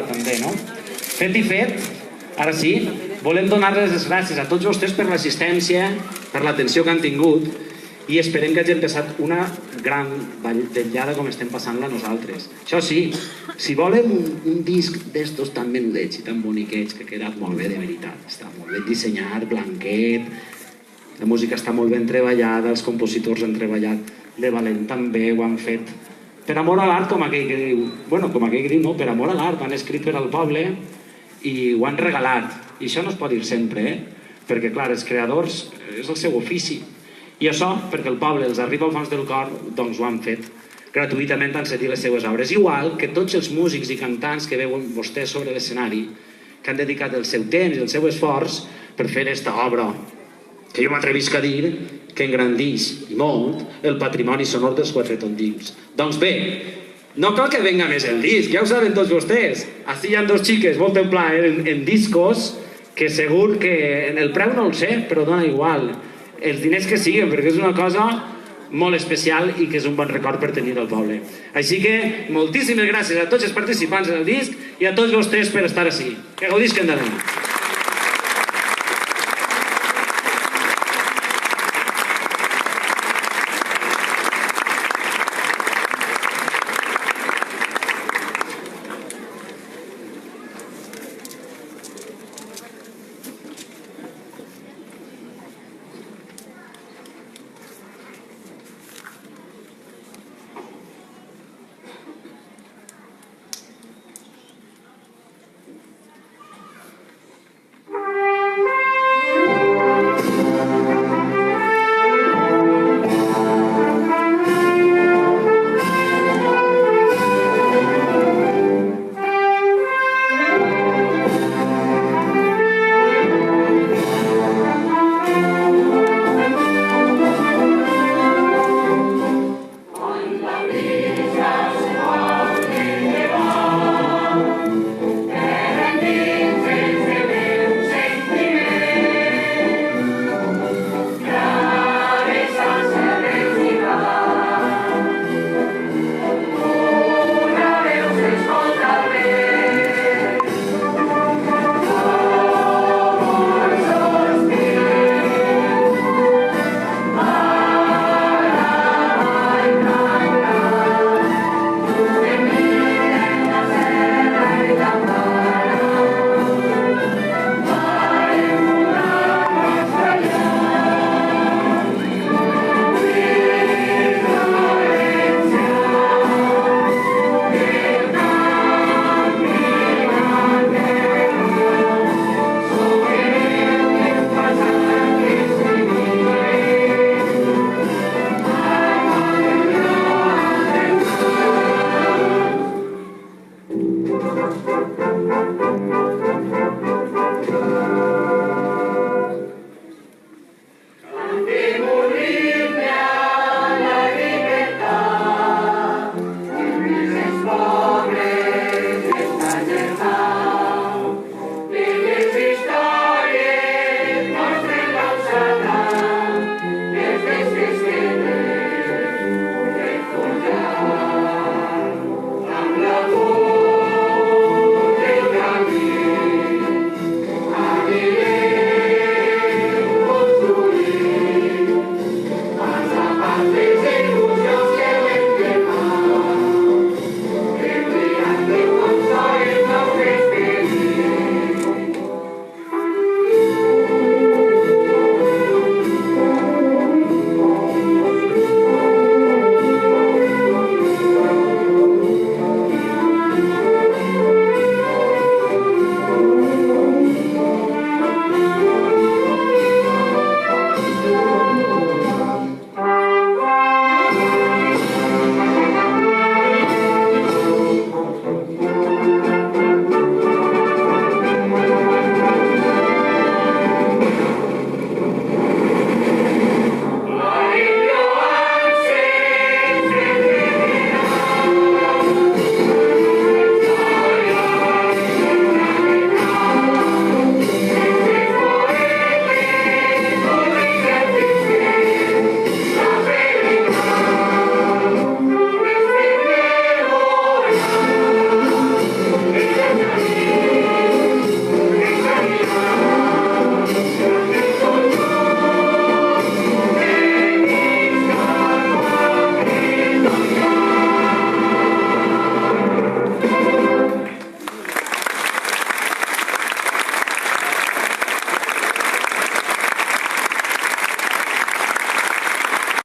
també, no? Fet i fet, ara sí, volem donar-les les gràcies a tots vostès per l'assistència, per l'atenció que han tingut i esperem que hagin passat una gran vetllada com estem passant-la nosaltres. Això sí, si volem un disc d'estos tan menudets i tan boniquets que ha quedat molt bé de veritat, està molt ben dissenyat, blanquet, la música està molt ben treballada, els compositors han treballat de valent també, ho han fet per amor a l'art, com aquell que diu, bueno, com aquell que diu, no, per amor a l'art, han escrit per al poble i ho han regalat. I això no es pot dir sempre, perquè clar, els creadors és el seu ofici. I això, perquè el poble els arriba al fons del cor, doncs ho han fet. Gratuïtament han cedit les seues obres. Igual que tots els músics i cantants que veuen vostès sobre l'escenari, que han dedicat el seu temps i el seu esforç per fer aquesta obra, que jo m'atrevisc a dir que engrandix i molt el patrimoni sonor dels Quatre Tondins. Doncs bé, no cal que venga més el disc, ja ho saben tots vostès. Així hi ha dos xiques molt en pla en discos, que segur que en el preu no el sé, però dona igual. Els diners que siguin, perquè és una cosa molt especial i que és un bon record per tenir al poble. Així que moltíssimes gràcies a tots els participants del disc i a tots vostès per estar així. Que gaudisquen de demà.